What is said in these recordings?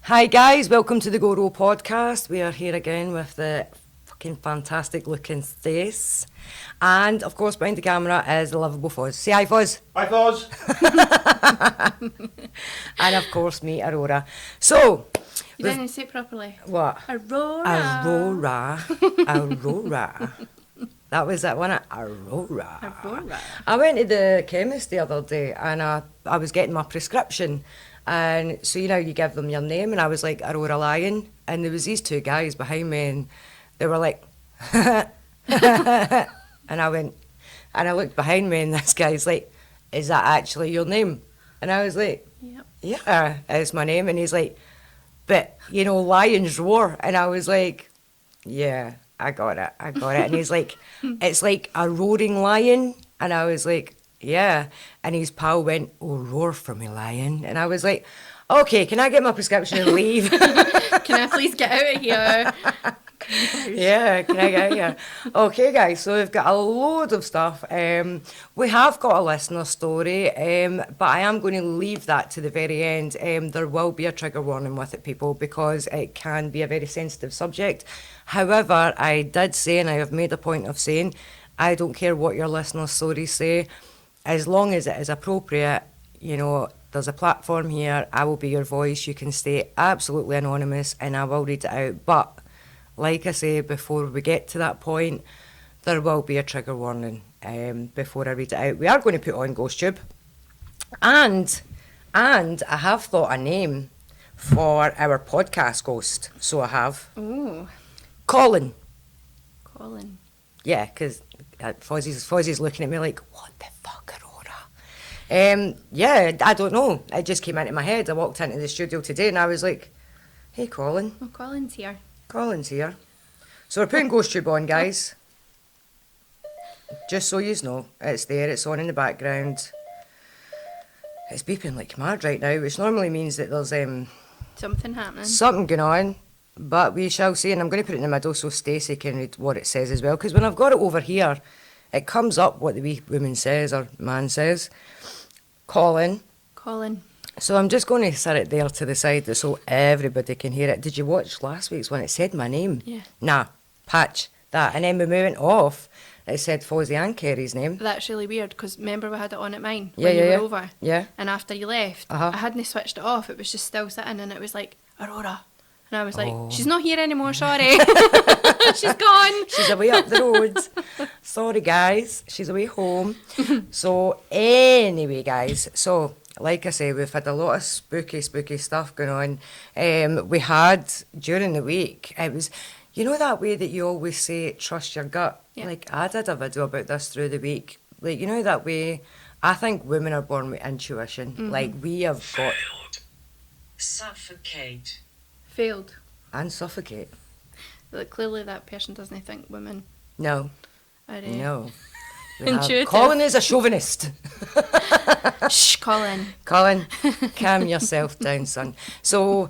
Hi guys, welcome to the GoRo podcast. We are here again with the fucking fantastic looking Stace. And of course behind the camera is the lovable Foz. Say hi Foz. Hi, Foz. And of course me, Aurora. So, You didn't say it properly. what? Aurora. Aurora. That was that one, Aurora. Aurora. I went to the chemist the other day and I was getting my prescription. And so, you give them your name, and I was like, Aurora Lion. And there was these two guys behind me, and they were like, and I went, and I looked behind me, and this guy's like, is that actually your name? And I was like, Yep. yeah, it's my name. And he's like, but, lions roar. And I was like, yeah, I got it. And he's like, it's like a roaring lion. And I was like, yeah. And his pal went, oh, roar for me, lion. And I was like, okay, can I get my prescription and leave? Can I please get out of here? Yeah, can I get here? Okay, guys, so we've got a load of stuff. We have got a listener story, but I am going to leave that to the very end. There will be a trigger warning with it, people, because it can be a very sensitive subject. However, I did say, and I have made a point of saying, I don't care what your listener stories say, as long as it is appropriate. There's a platform here, I will be your voice, you can stay absolutely anonymous and I will read it out. But like I say, before we get to that point, there will be a trigger warning before I read it out. We are going to put on GhostTube. And I have thought a name for our podcast ghost. So I have. Ooh, Colin. Colin. Yeah, because Fozzie's looking at me like, what the fuck, Aurora? Yeah, I don't know. It just came into my head. I walked into the studio today and I was like, hey, Colin. Oh, Colin's here. Colin's here. So we're putting GhostTube on, guys. Just so you know, it's there, it's on in the background. It's beeping like mad right now, which normally means that there's Something happening. something going on. But we shall see, and I'm going to put it in the middle so Stacey can read what it says as well. Because when I've got it over here, it comes up what the wee woman says or man says. Colin. So I'm just going to set it there to the side so everybody can hear it. Did you watch last week's one? It said my name. Yeah. Nah, patch, that. And then when we went off, it said Fozzie and Kerry's name. That's really weird because remember we had it on at mine Yeah, when yeah, you yeah. were over. Yeah. And after you left, Uh-huh. I hadn't switched it off. It was just still sitting and it was like, Aurora. And I was like, Oh. she's not here anymore, sorry. She's gone. She's away up the road. Sorry, guys. She's away home. So, anyway, guys. So, like I say, we've had a lot of spooky stuff going on. We had, during the week, it was, that way that you always say, trust your gut? Yeah. Like, I did a video about this through the week. Like, that way, I think women are born with intuition. Mm-hmm. Like, we have got... Suffocate. Failed. And suffocate. Like, clearly that person doesn't think women No. are... No. We have- Intuitive. Colin is a chauvinist. Shh, Colin. Colin, calm yourself down, son. So,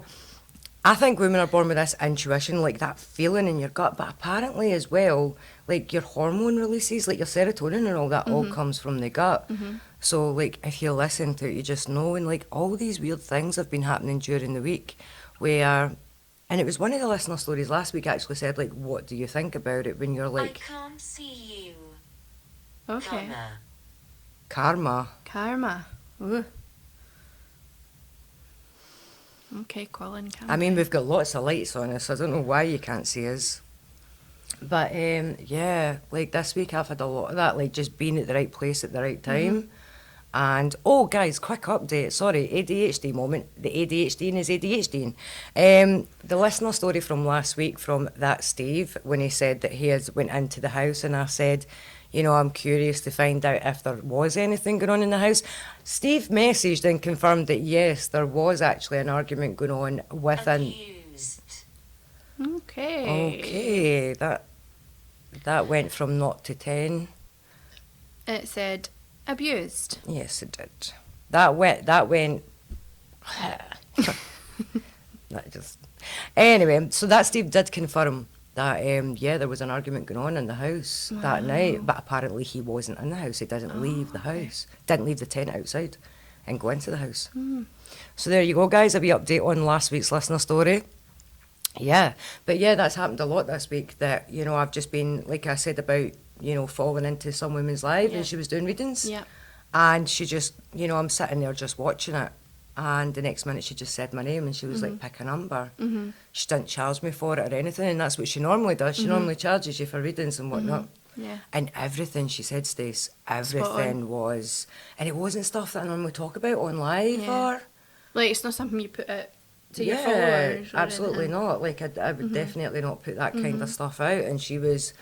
I think women are born with this intuition, like that feeling in your gut, but apparently as well, like your hormone releases, like your serotonin and all that, all comes from the gut. So, like, if you listen to it, you just know, and like all these weird things have been happening during the week, where, and it was one of the listener stories last week actually said, like, what do you think about it when you're like, I can't see you. Okay. Karma. karma? Ooh. Okay, Colin. I mean, we've got lots of lights on us, so I don't know why you can't see us. But, yeah, like this week I've had a lot of that, like just being at the right place at the right time. And, oh, guys, quick update. Sorry, ADHD moment. The ADHD is ADHD. The listener story from last week from that Steve, when he said that he had went into the house and I said, I'm curious to find out if there was anything going on in the house. Steve messaged and confirmed that, yes, there was actually an argument going on within... Abused. Okay. Okay, that went from 0 to 10. It said abused. Yes, it did. That went that just... Anyway, so that Steve did confirm that, there was an argument going on in the house that night, but apparently he wasn't in the house. He didn't leave the house. Didn't leave the tent outside. and go into the house. So there you go, guys, a wee update on last week's listener story. Yeah, but yeah, that's happened a lot this week, that, you know, I've just been, like I said about, you know, falling into some woman's life, and she was doing readings. Yeah. And she just, you know, I'm sitting there just watching it, and the next minute she just said my name, and she was like, pick a number. She didn't charge me for it or anything, and that's what she normally does. She normally charges you for readings and whatnot. Yeah. And everything she said, Stace, everything was, and it wasn't stuff that I normally talk about on live or. Like, it's not something you put out to your followers. Or Absolutely anything. not. Like, I would definitely not put that kind of stuff out. And she was,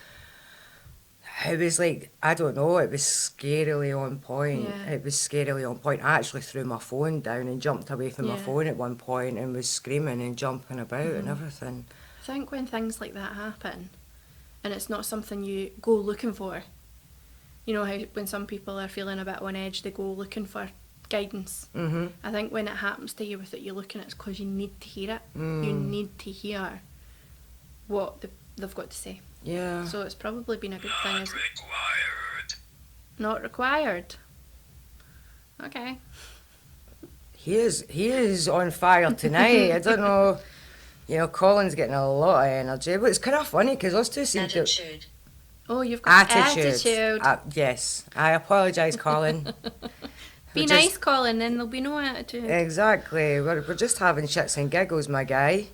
it was like, I don't know, it was scarily on point. Yeah. It was scarily on point. I actually threw my phone down and jumped away from my phone at one point and was screaming and jumping about and everything. I think when things like that happen, and it's not something you go looking for, you know how when some people are feeling a bit on edge, they go looking for guidance. I think when it happens to you without you looking, it's because you need to hear it. You need to hear what they've got to say. Yeah. So it's probably been a good thing. Not required. Not required. Okay. He is on fire tonight. I don't know. You know, Colin's getting a lot of energy, but it's kind of funny because us two seem to... Attitude. Oh, you've got Attitude. Yes. I apologise, Colin. Be We're nice, just- Colin, then there'll be no attitude. Exactly. We're just having shits and giggles, my guy.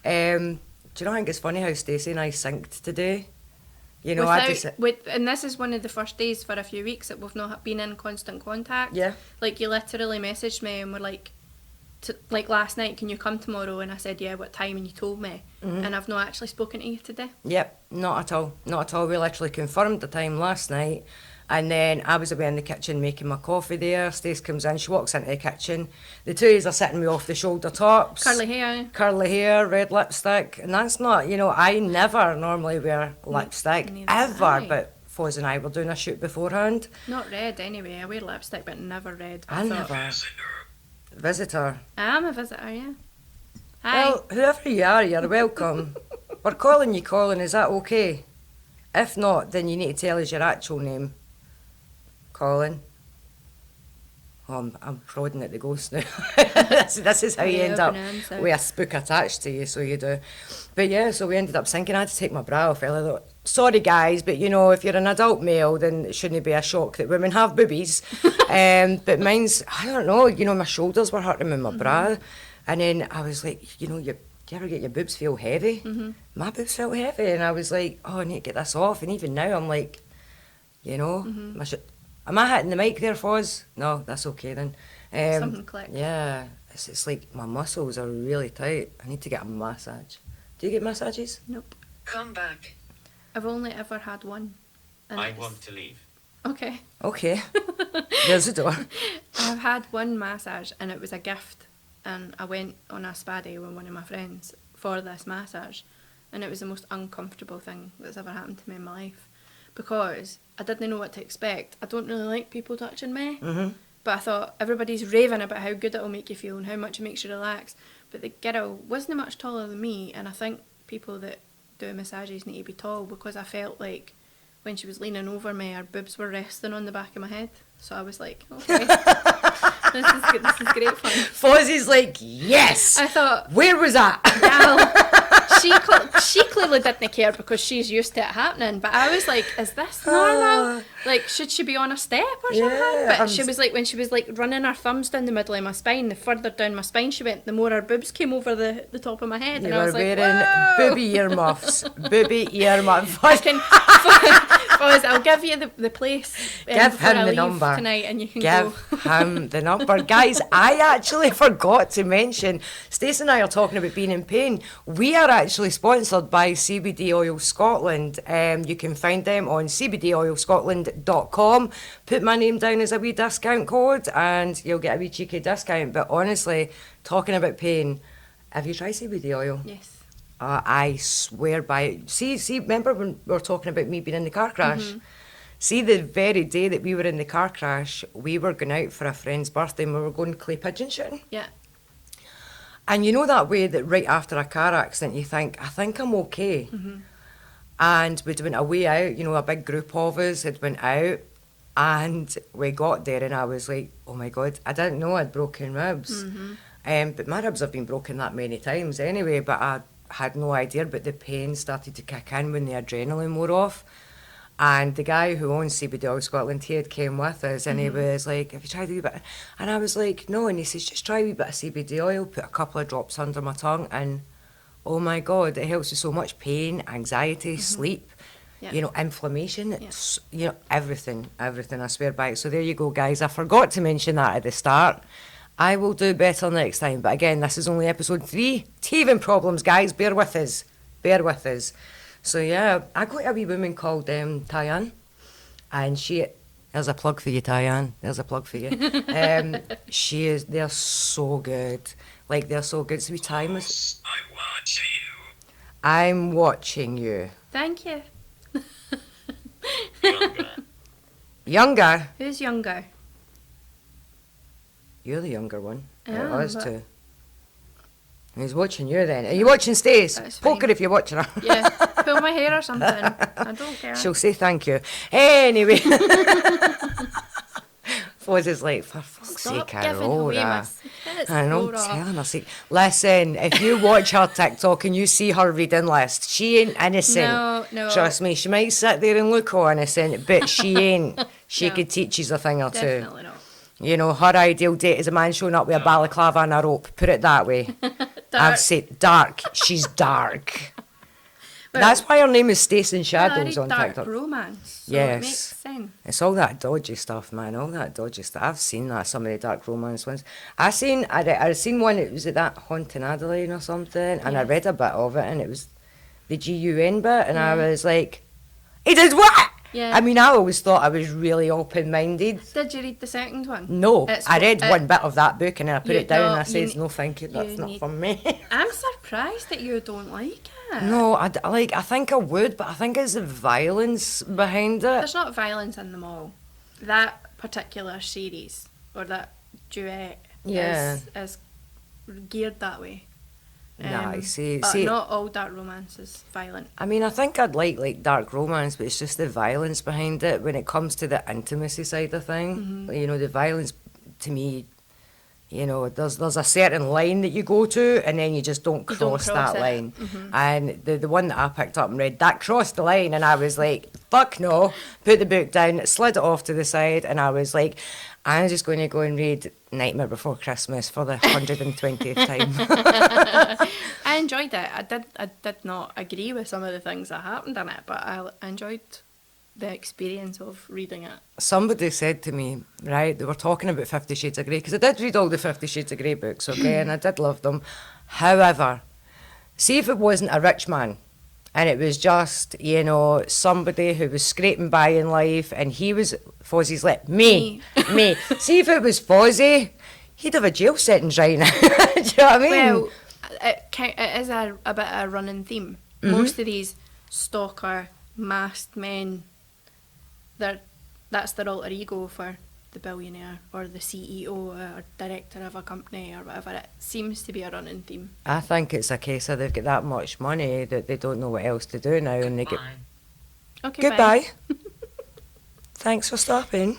Do you know, I think it's funny how Stacey and I synced today? You know, And this is one of the first days for a few weeks that we've not been in constant contact. Yeah. Like, you literally messaged me and were like, like last night, can you come tomorrow? And I said, yeah, what time? And you told me. And I've not actually spoken to you today. Yep, not at all. Not at all. We literally confirmed the time last night. And then I was away in the kitchen making my coffee there. Stace comes in, she walks into the kitchen. The two of us are sitting me off the shoulder tops. Curly hair, red lipstick. And that's not, you know, I never normally wear lipstick, neither ever. do I. But Foz and I were doing a shoot beforehand. Not red anyway. I wear lipstick, but never red. I never. Visitor. I am a visitor, yeah. Hi. Well, whoever you are, you're welcome. We're calling you Colin, is that okay? If not, then you need to tell us your actual name. Colin. Oh, I'm prodding at the ghost now. this is how you end up with a spook attached to you, so you do. But yeah, so we ended up thinking I had to take my bra off. I thought, sorry guys, but you know, if you're an adult male, then it shouldn't be a shock that women have boobies. But mine's, I don't know, you know, my shoulders were hurting with my bra. And then I was like, you know, do you ever get your boobs feel heavy? My boobs felt heavy, and I was like, oh, I need to get this off. And even now I'm like, you know, am I hitting the mic there, Foz? No, that's okay then. Something clicked. Yeah, it's like my muscles are really tight. I need to get a massage. Do you get massages? Nope. Come back. I've only ever had one. And I it's- want to leave. Okay. Okay. There's the door. I've had one massage and it was a gift, and I went on a spa day with one of my friends for this massage, and it was the most uncomfortable thing that's ever happened to me in my life, because I didn't know what to expect. I don't really like people touching me, but I thought everybody's raving about how good it'll make you feel and how much it makes you relax, but the girl wasn't much taller than me, and I think people that do massages need to be tall, because I felt like when she was leaning over me, her boobs were resting on the back of my head. So I was like, okay, this is good. This is great fun. Fozzie's like, yes. I thought, Where was that? well, she clearly didn't care because she's used to it happening. But I was like, is this normal? Like, should she be on a step or something? Yeah, But she was like, when she was like running her thumbs down the middle of my spine, the further down my spine she went, the more her boobs came over the top of my head. You and I were was like, wearing whoa! booby earmuffs. Booby earmuffs. I can, Foz, I'll give you the place. Give before him I the leave number. tonight, and you can go. Give him the number. Guys, I actually forgot to mention, Stace and I are talking about being in pain. We are actually sponsored by CBD Oil Scotland. You can find them on cbdoilscotland.com. Put my name down as a wee discount code and you'll get a wee cheeky discount. But honestly, talking about pain, have you tried CBD oil? Yes. I swear by it. See, remember when we were talking about me being in the car crash? See, the very day that we were in the car crash, we were going out for a friend's birthday and we were going clay pigeon shooting. Yeah. And you know that way that right after a car accident you think, I think I'm okay. And we'd went away out, you know, a big group of us had went out, And we got there and I was like, oh my God, I didn't know I'd broken ribs. But my ribs have been broken that many times anyway, but I had no idea. But the pain started to kick in when the adrenaline wore off. And the guy who owns CBD Oil Scotland, he had came with us and he was like, have you tried a wee bit? And I was like, no. And he says, just try a wee bit of CBD oil, put a couple of drops under my tongue, and oh my God, it helps with so much pain, anxiety, sleep, Yeah. you know, inflammation, it's, you know, everything, I swear by it. So there you go, guys. I forgot to mention that at the start. I will do better next time. But again, this is only episode 3. Teething problems, guys. Bear with us. So yeah, I got a wee woman called Tyann, and there's a plug for you, Tyann. There's a plug for you. They're so good. Like, they're so good. So we time is. I'm watching you. Thank you. Younger? Who's younger? You're the younger one. Yeah, Us but- two. He's watching you then. Are you watching Stace? That's Poke her fine. if you're watching her. Yeah, pull my hair or something. I don't care. She'll say thank you. Anyway. Foz is like, for fuck's Stop sake, giving away my Aurora. secrets, I know, Aurora. telling her. Like, listen, if you watch her TikTok and you see her reading list, she ain't innocent. No. Trust me, she might sit there and look all innocent, but she ain't. She No. could teach you a thing or two. Definitely not. You know, her ideal date is a man showing up with a balaclava and a rope. Put it that way. I've said dark. She's dark. Well, That's why her name is Stace in well, I Shadows read on dark TikTok. romance, so Yes. it makes sense. It's all that dodgy stuff, man. All that dodgy stuff. I've seen that, some of the dark romance ones. I seen one, it was at that Haunting Adelaide or something, and I Yes. read a bit of it, and it was the GUN bit, and I Yeah. was like, he did what? Yeah. I mean, I always thought I was really open-minded. Did you read the second one? No, It's I read it- one bit of that book, and then I put You- it down, no, and I you said, ne- no, thank you, that's you not need- for me. I'm surprised that you don't like it. No, I think I would, but I think it's the violence behind it. There's not violence in them all. That particular series, or that duet, Yeah. is geared that way. Nah, see, But not all dark romance is violent. I mean, I think I'd like dark romance, but it's just the violence behind it when it comes to the intimacy side of thing. You know, the violence, to me, you know, there's a certain line that you go to, and then you just don't You cross, don't cross that it. line. And the one that I picked up and read, that crossed the line, and I was like, fuck no. Put the book down, slid it off to the side, and I was like, I'm just going to go and read Nightmare Before Christmas for the 120th time. I enjoyed it. I did not agree with some of the things that happened in it, but I enjoyed the experience of reading it. Somebody said to me, right, they were talking about 50 Shades of Grey, because I did read all the 50 Shades of Grey books, okay, and I did love them. However, see if it wasn't a rich man, and it was just, you know, somebody who was scraping by in life, and he was, Fozzie's like, me. See if it was Fozzie, he'd have a jail sentence right now. Do you know what I mean? Well, it is a bit of a running theme. Most of these stalker, masked men, that's their alter ego for the billionaire or the CEO or director of a company or whatever. It seems to be a running theme. I think it's a case of they've got that much money that they don't know what else to do now, and they get, Okay, goodbye. Thanks for stopping.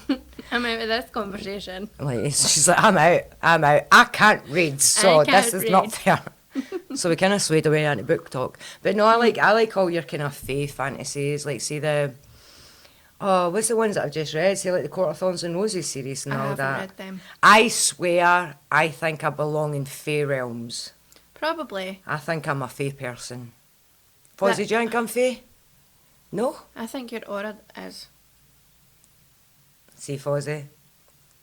I'm out of this conversation. Like, she's like, I'm out. I can't read, so can't this is not read. fair. So we kind of swayed away into book talk. But no, I like all your kind of faith fantasies. Like, see what's the ones that I've just read? See, like the Court of Thorns and Roses series and I all haven't that. read them. I swear, I think I belong in fae realms. Probably. I think I'm a fae person. Fozzie, do you think I'm fae? No? I think your aura is. See, Fozzie?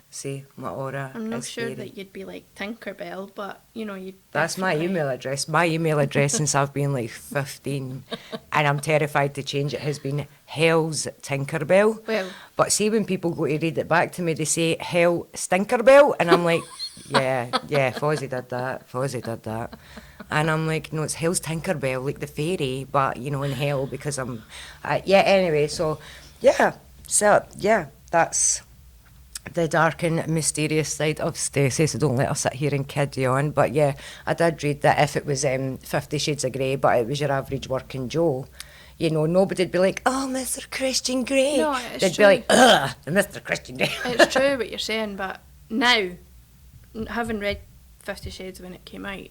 See, my aura I'm not is sure fairy. that you'd be like Tinkerbell, but you. That's my definitely- email address. My email address since I've been like 15, and I'm terrified to change it, has been Hell's Tinkerbell. Well, But see, when people go to read it back to me, they say Hell Stinkerbell, and I'm like, yeah, Fozzie did that. And I'm like, no, it's Hell's Tinkerbell, like the fairy, but, you know, in hell, because I'm, anyway, so, that's the dark and mysterious side of Stacey, so don't let her sit here and kid you on. But yeah, I did read that if it was 50 Shades of Grey, but it was your average working Joe, You know, nobody'd be like, oh, Mr. Christian Grey. No, it's They'd true. be like, ugh, Mr. Christian Grey. It's true what you're saying, but now, having read 50 Shades when it came out,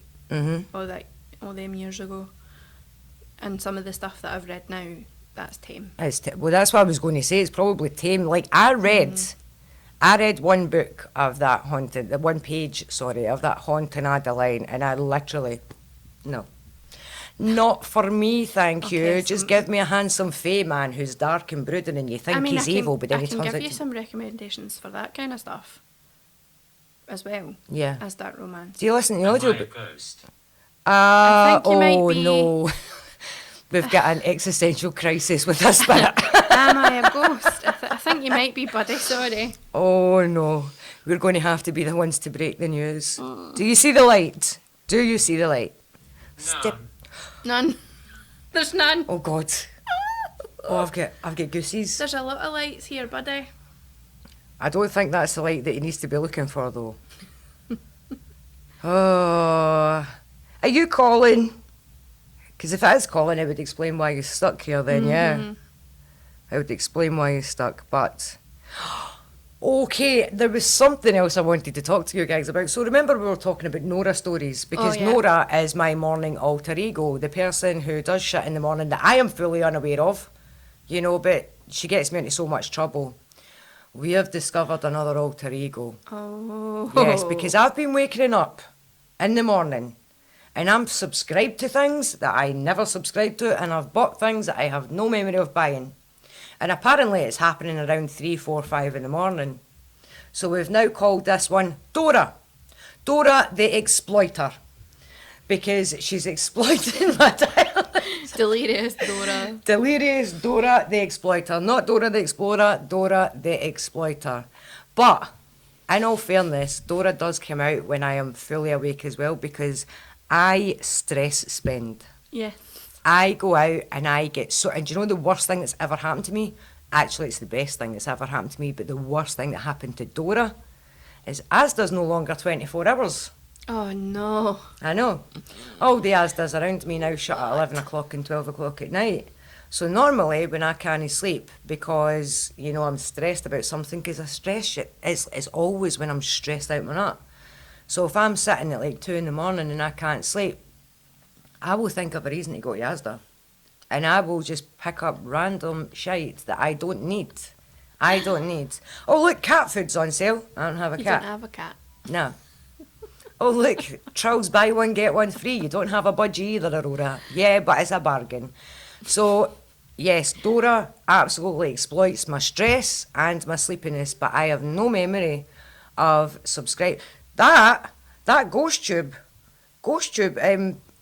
all them years ago, and some of the stuff that I've read now, that's tame. Well, that's what I was going to say. It's probably tame. Like, I read one book of that haunting, the one page, sorry, of that haunting Adeline, and I literally, no. Not for me, thank Okay, you. Just give me a handsome fey man who's dark and brooding and you think he's evil, but then he turns out I can give you to... some recommendations for that kind of stuff as well. Yeah. As dark romance. Do you listen to the Am I a audiobook? ghost? I think you might Oh be- no. We've got an existential crisis with this bit. Am I a ghost? I think you might be, buddy, sorry. Oh no. We're going to have to be the ones to break the news. Do you see the light? Do you see the light? Step. None. There's none. Oh God. Oh, I've got goosies. There's a lot of lights here, buddy. I don't think that's the light that he needs to be looking for, though. Oh, are you calling? Because if it is calling, it would explain why you're stuck here. Then, yeah, it would explain why you're stuck. But okay, there was something else I wanted to talk to you guys about. So remember, we were talking about Nora stories because yeah. Nora is my morning alter ego, the person who does shit in the morning that I am fully unaware of. You know, but she gets me into so much trouble. We have discovered another alter ego. Oh. Yes, because I've been waking up in the morning and I'm subscribed to things that I never subscribed to, and I've bought things that I have no memory of buying. And apparently it's happening around 3, 4, 5 in the morning. So we've now called this one Dora. Dora the Exploiter. Because she's exploiting my dialect. Delirious Dora. Delirious Dora the Exploiter. Not Dora the Explorer, Dora the Exploiter. But, in all fairness, Dora does come out when I am fully awake as well, because I stress spend. Yes. I go out and I get so... And do you know the worst thing that's ever happened to me? Actually, it's the best thing that's ever happened to me, but the worst thing that happened to Dora is Asda's no longer 24 hours. Oh no. I know. All the Asda's around me now shut at 11 o'clock and 12 o'clock at night. So normally when I can't sleep because, you know, I'm stressed about something, because I stress shit, it's always when I'm stressed out my nut. So if I'm sitting at like 2 in the morning and I can't sleep, I will think of a reason to go to Asda. And I will just pick up random shite that I don't need. I don't need. Oh look, cat food's on sale. I don't have a You cat. don't have a cat. No. Oh look, Trolls buy one get one free. You don't have a budgie either, Aurora. Yeah, but it's a bargain. So yes, Dora absolutely exploits my stress and my sleepiness, but I have no memory of subscribe. That Ghost Tube,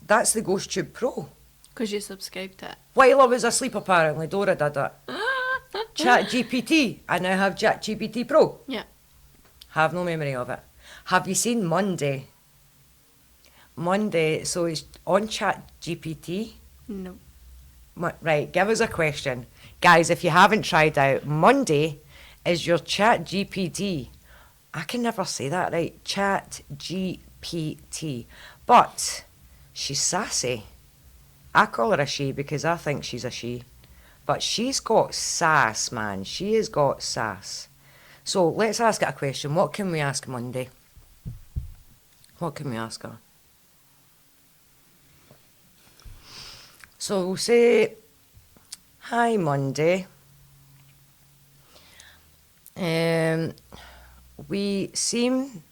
that's the Ghost Tube Pro. Because you subscribed to it. While I was asleep, apparently, Dora did it. Chat GPT. I now have Chat GPT Pro. Yeah. Have no memory of it. Have you seen Monday? Monday, so it's on Chat GPT. No. Right, give us a question. Guys, if you haven't tried out, Monday is your Chat GPT. I can never say that right. Chat GPT. But she's sassy. I call her a she because I think she's a she. But she's got sass, man. She has got sass. So let's ask it a question. What can we ask Monday? What can we ask her? So we'll say, hi Monday. We seem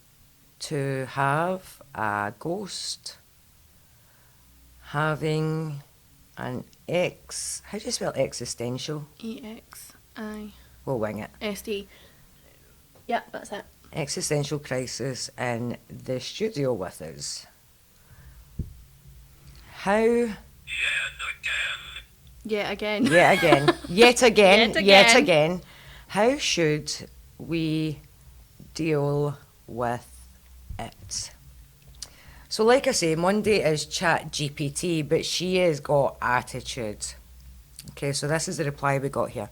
to have a ghost having an how do you spell existential? EXI. We'll wing it. SD. Yeah, that's it. Existential crisis in the studio with us. How? Yet again. Yet again. Yet again. Yet Yet again. again. How should we deal with it? So like I say, Monday is Chat GPT, but she has got attitude. Okay, so this is the reply we got here.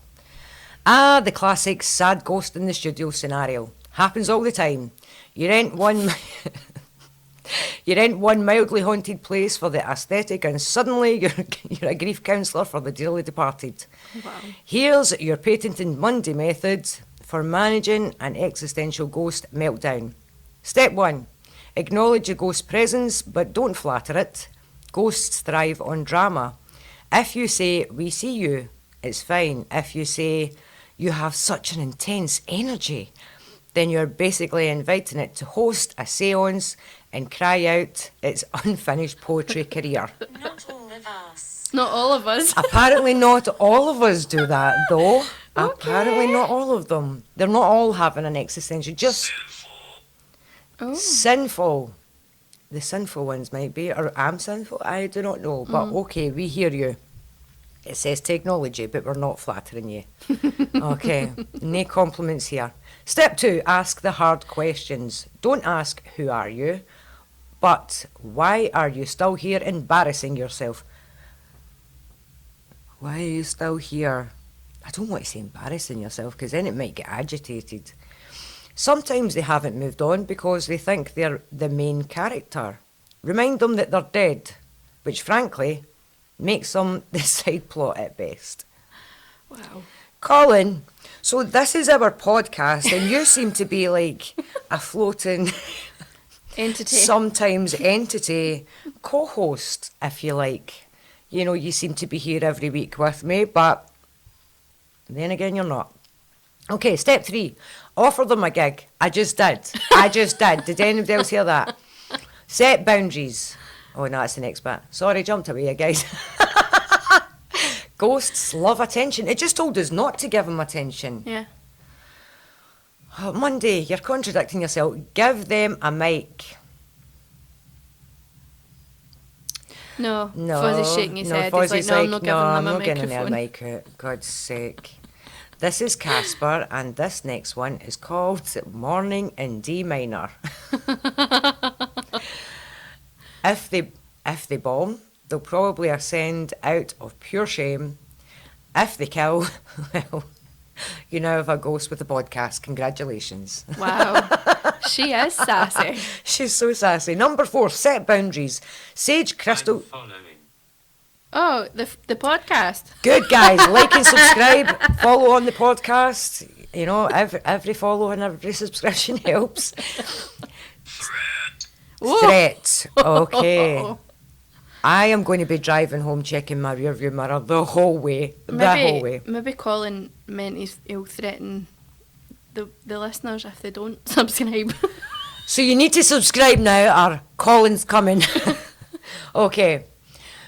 The classic sad ghost in the studio scenario. Happens all the time. You rent one... You're in one mildly haunted place for the aesthetic, and suddenly you're a grief counsellor for the dearly departed. Wow. Here's your patented Monday method for managing an existential ghost meltdown. Step 1. Acknowledge the ghost's presence, but don't flatter it. Ghosts thrive on drama. If you say, we see you, it's fine. If you say, you have such an intense energy, then you're basically inviting it to host a séance and cry out its unfinished poetry career. Not all of us. Not all of us. Apparently not all of us do that, though. Okay. Apparently not all of them. They're not all having an existential, just Oh. sinful. The sinful ones might be, or I'm sinful, I do not know. But okay, we hear you. It says technology, but we're not flattering you. Okay, no compliments here. Step 2, ask the hard questions. Don't ask, who are you? But why are you still here embarrassing yourself? Why are you still here? I don't want to say embarrassing yourself, because then it might get agitated. Sometimes they haven't moved on because they think they're the main character. Remind them that they're dead, which frankly makes them the side plot at best. Wow. Colin, so this is our podcast, and you seem to be like a floating, Entity. sometimes entity co-host, if you like. You know, you seem to be here every week with me, but then again, you're not. Okay, step 3, offer them a gig. I just did. Did anybody else hear that? Set boundaries. Oh, no, that's the next bit. Sorry, jumped away, guys. Ghosts love attention. It just told us not to give them attention. Yeah. Oh, Monday, you're contradicting yourself. Give them a mic. No. No, Fozzy's shaking his head. He's Fozzy's like, no, I'm not giving I'm them a not getting their microphone. mic out. God's sake. This is Casper, and this next one is called Morning in D minor. If they bomb, they'll probably ascend out of pure shame. If they kill, well, you now have a ghost with a podcast. Congratulations. Wow. She is sassy. She's so sassy. Number 4, set boundaries. Sage Crystal. Oh, the podcast. Good, guys. Like and subscribe. Follow on the podcast. You know, every follow and every subscription helps. Whoa. Threat. Okay. I am going to be driving home checking my rearview mirror the whole way. The whole way. Maybe Colin meant he'll threaten the listeners if they don't subscribe. So you need to subscribe now or Colin's coming. Okay.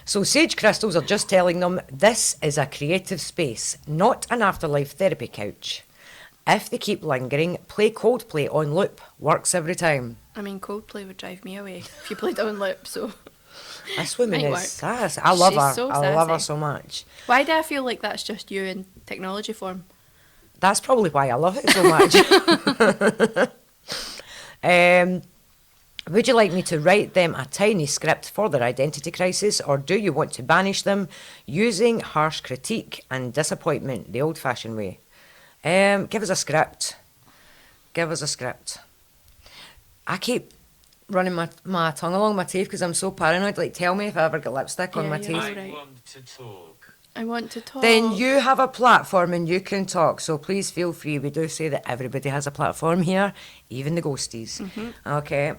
So Sage Crystals are just telling them this is a creative space, not an afterlife therapy couch. If they keep lingering, play Coldplay on loop. Works every time. I mean, Coldplay would drive me away if you played it on loop, so... This woman Might is work. sass. I love She's her. so I love her sassy. so much. Why do I feel like that's just you in technology form? That's probably why I love it so much. Would you like me to write them a tiny script for their identity crisis, or do you want to banish them using harsh critique and disappointment the old-fashioned way? Give us a script. Give us a script. I keep running my tongue along my teeth because I'm so paranoid. Like, tell me if I ever get lipstick on Yeah, my you're teeth. right. I want to talk. I want to talk. Then you have a platform and you can talk, so please feel free. We do say that everybody has a platform here, even the ghosties. Okay.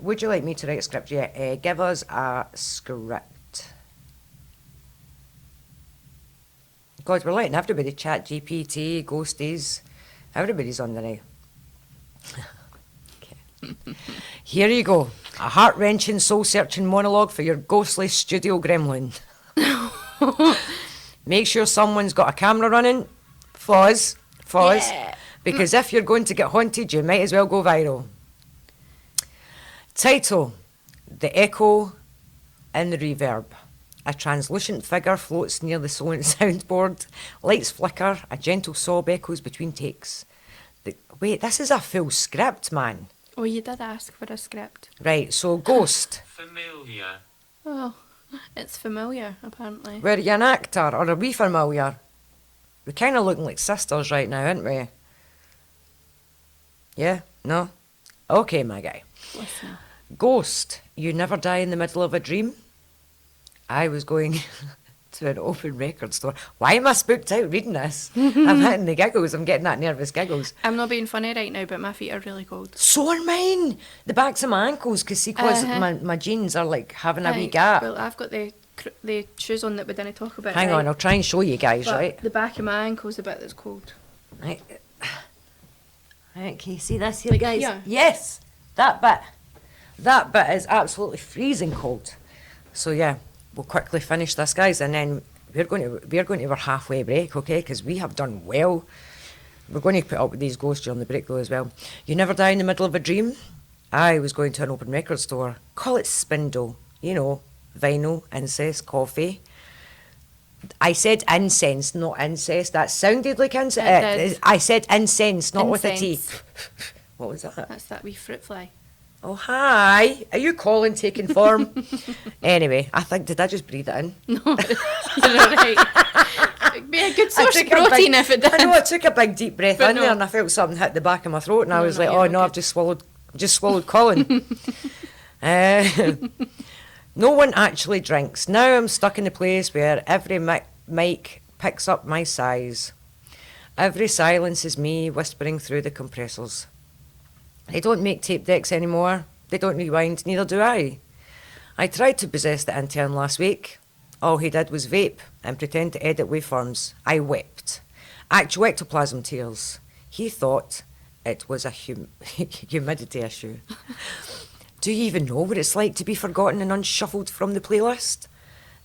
Would you like me to write a script? Yeah. Give us a script. God, we're letting everybody chat. GPT, ghosties, everybody's on the now. Okay. Here you go. A heart-wrenching, soul-searching monologue for your ghostly studio gremlin. Make sure someone's got a camera running. Foz. Yeah. Because if you're going to get haunted, you might as well go viral. Title: The Echo and the Reverb. A translucent figure floats near the soundboard. Lights flicker. A gentle sob echoes between takes. Wait, this is a full script, man. Oh, you did ask for a script. Right, so ghost. Familiar. Oh, it's familiar, apparently. Were you an actor or are we familiar? We're kind of looking like sisters right now, aren't we? Yeah? No? Okay, my guy. Listen. Ghost, you never die in the middle of a dream. I was going to an open record store. Why am I spooked out reading this? I'm hitting the giggles. I'm getting that nervous giggles. I'm not being funny right now, but my feet are really cold. So are mine. The backs of my ankles, because my jeans are like having a wee Aye, gap. Well, I've got the shoes on that we didn't talk about. Hang right? on, I'll try and show you guys, But right? the back of my ankle's the bit that's cold. Right. Right, can you see this here, Like guys? here? Yes, that bit. That bit is absolutely freezing cold. So yeah, we'll quickly finish this, guys, and then we're going to our halfway break, okay? Because we have done well. We're going to put up with these ghosts during the break though as well. You never die in the middle of a dream. I was going to an open record store. Call it Spindle. You know, vinyl, incest, coffee. I said incense, not incest. That sounded like incest. It did. I said incense, not with a T. Incense. What was that? That's that wee fruit fly. Oh, hi. Are you calling taking form? Anyway, did I just breathe it in? No, you're alright. It'd be a good source of protein if it did. I know, I took a big deep breath But in no. there and I felt something hit the back of my throat and I No, was no, like, you're oh not no, good. I've just swallowed Colin. No one actually drinks. Now I'm stuck in the place where every mic picks up my sighs. Every silence is me whispering through the compressors. They don't make tape decks anymore. They don't rewind, neither do I. I tried to possess the intern last week. All he did was vape and pretend to edit waveforms. I wept. Actual ectoplasm tears. He thought it was a humidity issue. Do you even know what it's like to be forgotten and unshuffled from the playlist?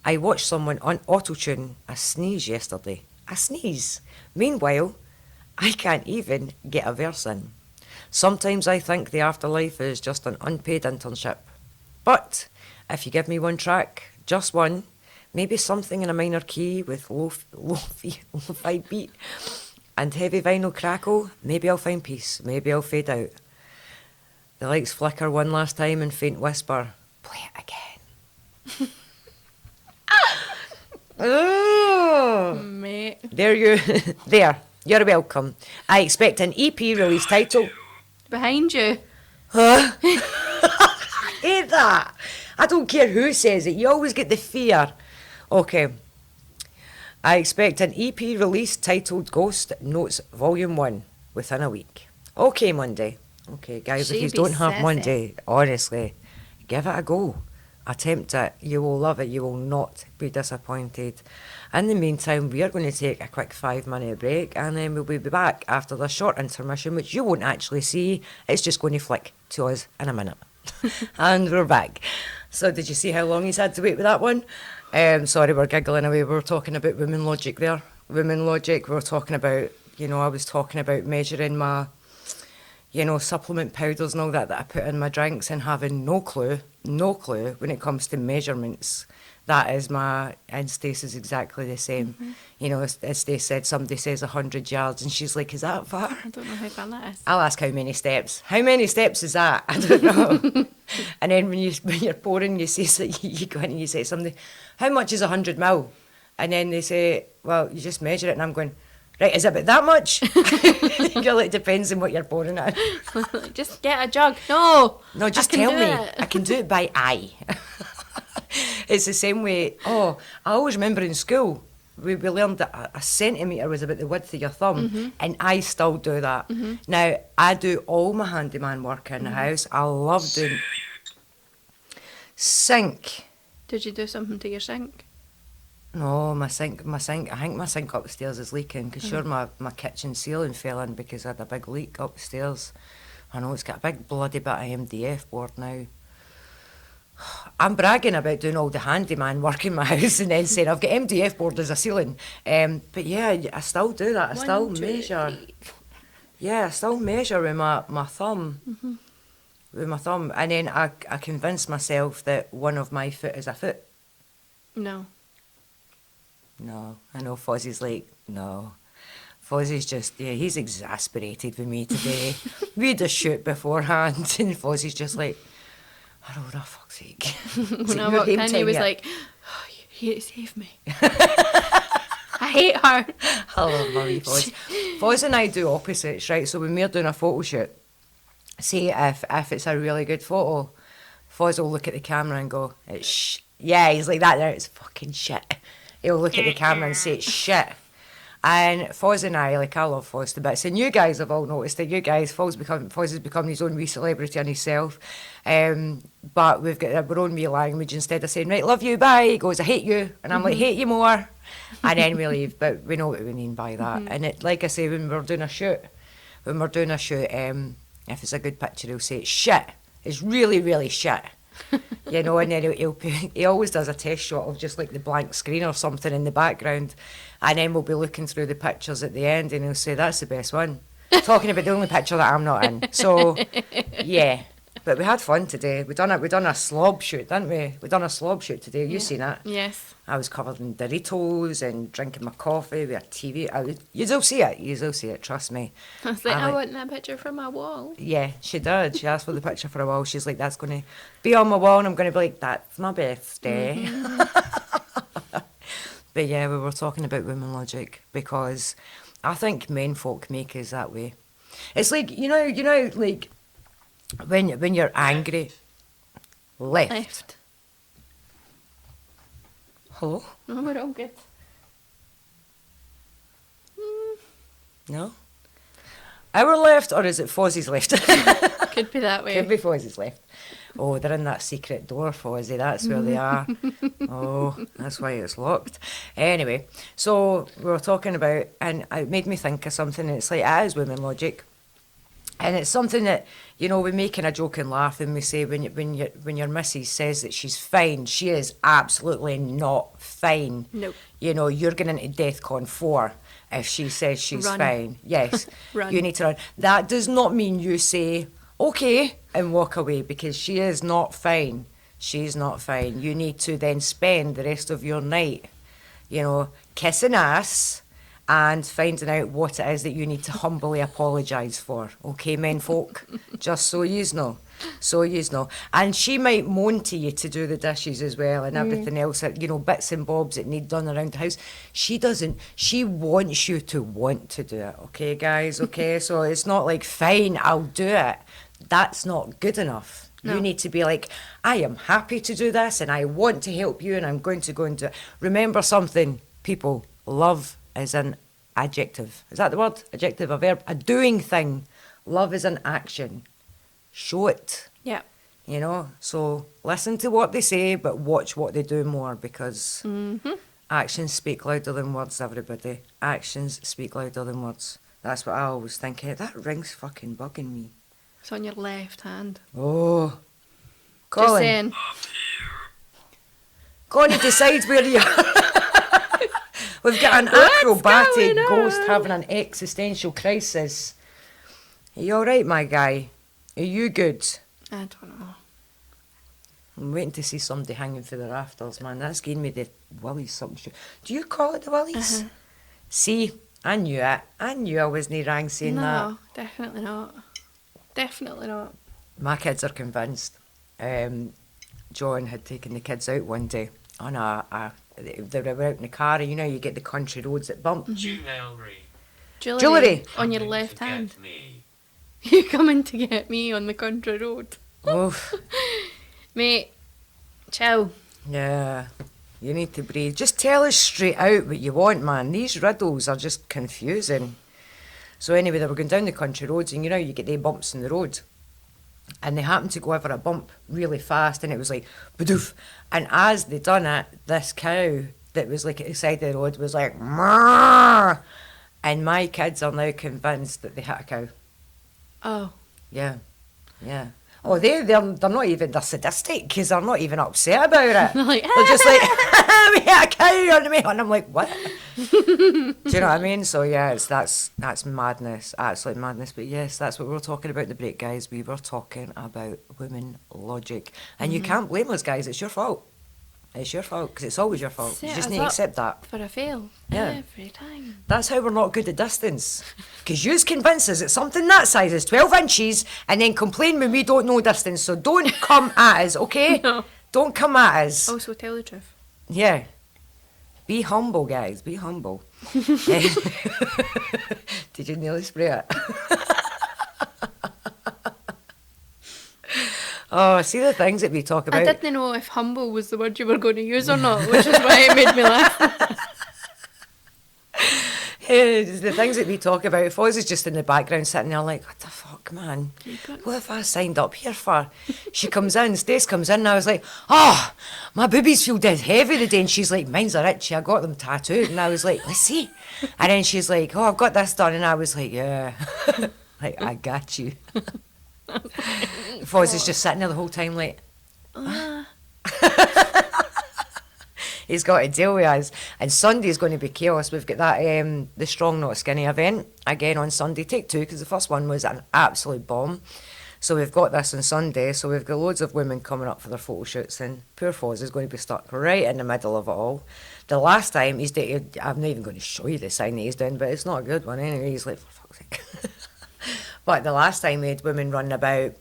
I watched someone on auto-tune a sneeze yesterday. A sneeze. Meanwhile, I can't even get a verse in. Sometimes I think the afterlife is just an unpaid internship. But if you give me one track, just one, maybe something in a minor key with lo-fi beat and heavy vinyl crackle, maybe I'll find peace, maybe I'll fade out. The lights flicker one last time and faint whisper, play it again. Oh, Mate. there, you're welcome. I expect an EP release title. Behind you. Hate that. I don't care who says it. You always get the fear. Okay. I expect an EP release titled Ghost Notes Volume 1 within a week. Okay, Monday. Okay, guys, if She you be don't have sassy. Monday, honestly, give it a go. Attempt it. You will love it. You will not be disappointed. In the meantime, we are going to take a quick 5-minute break and then we'll be back after the short intermission, which you won't actually see. It's just going to flick to us in a minute. And we're back. So did you see how long he's had to wait with that one? Sorry, we're giggling away. We were talking about women logic there. Women logic. We were talking about, I was talking about measuring my, supplement powders and all that I put in my drinks and having no clue when it comes to measurements. That is and Stace is exactly the same. Mm-hmm. As Stace said, somebody says 100 yards and she's like, is that far? I don't know how far that is. I'll ask how many steps. How many steps is that? I don't know. And then when you're pouring, you say, you go in and you say to somebody, how much is 100 ml? And then they say, well, you just measure it. And I'm going, right, is it about that much? You're like, depends on what you're pouring it in. Just get a jug. No, just I can tell do me. it. I can do it by eye. It's the same way. I always remember in school, we learned that a centimetre was about the width of your thumb, and I still do that. Now, I do all my handyman work in the house. I love doing sink. Did you do something to your sink? No, my sink. I think my sink upstairs is leaking because sure my kitchen ceiling fell in because I had a big leak upstairs. I know it's got a big bloody bit of MDF board now. I'm bragging about doing all the handyman work in my house and then saying I've got MDF board as a ceiling. But yeah, I still do that. I still measure. 3. Yeah, I still measure with my thumb. With my thumb. And then I convince myself that one of my foot is a foot. No. No, I know Fozzie's like, no. Fozzie's just, he's exasperated with me today. We had a shoot beforehand and Fozzie's just like, Aurora, fuck's sake. When I walked in, he was like, oh, you save me. I hate her. I love my wee Foz. Foz and I do opposites, right? So when we're doing a photo shoot, say if it's a really good photo, Foz will look at the camera and go, it's yeah, he's like that there, it's fucking shit. He'll look at the camera and say, it's shit. And Foz and I, like, I love Foz to bits. And you guys have all noticed that Foz has become his own wee celebrity on himself. But we've got our own wee language. Instead of saying, right, love you, bye, he goes, I hate you. And I'm like, hate you more. And then we leave. But we know what we mean by that. And it, like I say, when we're doing a shoot, if it's a good picture, he'll say, it's shit. It's really, really shit. You know, and then he always does a test shot of just like the blank screen or something in the background, and then we'll be looking through the pictures at the end and he'll say, that's the best one. Talking about the only picture that I'm not in. So, yeah. But we had fun today. We done a slob shoot, didn't we? We done a slob shoot today. You seen it? Yes. I was covered in Doritos and drinking my coffee with a TV. You'll see it. You'll see it. Trust me. I was like, I want that picture for my wall. Yeah, she did. She asked for the picture for a wall. She's like, that's going to be on my wall, and I'm going to be like, that's my birthday. But yeah, we were talking about women logic because I think men folk make us that way. It's like, you know, like when you're angry. Left. Hello? No, we're all good. No? Our left, or is it Fozzie's left? Could be that way. Could be Fozzie's left. Oh, they're in that secret door, Fozzie. That's where they are. Oh, that's why it's locked. Anyway, so we were talking about, and it made me think of something. And it's like, it is women logic. And it's something that, you know, we make in a joke and laugh, and we say when your missus says that she's fine, she is absolutely not fine. Nope. You know, you're going into DEFCON 4 if she says she's Run. fine. Yes. Run. You need to run. That does not mean you say, okay, and walk away, because she is not fine. She's not fine. You need to then spend the rest of your night, you know, kissing ass and finding out what it is that you need to humbly apologise for. Okay, men folk? Just so yous know. So yous know. And she might moan to you to do the dishes as well and everything else, you know, bits and bobs that need done around the house. She doesn't. She wants you to want to do it. Okay, guys? Okay? So it's not like, fine, I'll do it. That's not good enough. No. You need to be like, I am happy to do this and I want to help you and I'm going to go and do it. Remember something, people. Love is an adjective. Is that the word? Adjective, a verb, a doing thing. Love is an action. Show it. Yeah. You know, so listen to what they say, but watch what they do more, because actions speak louder than words, everybody. Actions speak louder than words. That's what I always think. That ring's fucking bugging me. It's on your left hand. Oh. Just Colin. saying. Connie, decide where you are. We've got an What's acrobatic going ghost on? having an existential crisis. Are you all right, my guy? Are you good? I don't know. I'm waiting to see somebody hanging for the rafters, man. That's giving me the willies something. Do you call it the willies? See, I knew it. I knew I wasn't wrong saying that. No, definitely not. Definitely not. My kids are convinced. John had taken the kids out one day on they were out in the car, and you know you get the country roads that bump. Jewelry. Jewellery. On your Coming left to hand. get me. You're coming to get me on the country road. Oof. Mate, chill. Yeah, you need to breathe. Just tell us straight out what you want, man. These riddles are just confusing. So anyway, they were going down the country roads, and you know you get the bumps in the road. And they happened to go over a bump really fast, and it was like, badoof. And as they done it, this cow that was like at the side of the road was like, Marr! And my kids are now convinced that they hit a cow. Oh. Yeah, yeah. Oh, they're not even, they're sadistic, because they're not even upset about it. They're like, They're just like, we hit a cow on me. And I'm like, what? Do you know what I mean? So yeah, that's madness, absolute madness. But yes, that's what we were talking about in the break, guys. We were talking about women logic. And you can't blame us, guys. It's your fault. It's your fault, because it's always your fault. Set You just us need to up accept that. for a fail. Yeah. Every time. That's how we're not good at distance. Because you convince us that something that size is 12 inches and then complain when we don't know distance. So don't come at us, okay? No. Don't come at us. Also, tell the truth. Yeah. Be humble, guys. Be humble. Did you nearly spray it? Oh, see the things that we talk about. I didn't know if humble was the word you were going to use or not, which is why it made me laugh. The things that we talk about, Foz is just in the background sitting there like, what the fuck, man? What have I signed up here for? She comes in, Stace comes in, and I was like, oh, my boobies feel dead heavy today. And she's like, mine's are itchy, I got them tattooed. And I was like, let's see. And then she's like, oh, I've got this done. And I was like, yeah. Like, I got you. Foz is just sitting there the whole time like, he's got to deal with us. And Sunday's going to be chaos. We've got that the Strong Not Skinny event again on Sunday. Take 2, because the first one was an absolute bomb. So we've got this on Sunday. So we've got loads of women coming up for their photo shoots, and poor Foz is going to be stuck right in the middle of it all. The last time he's dated, I'm not even going to show you the sign that he's doing, but it's not a good one anyway. He's like, for fuck's sake. But the last time we had women running about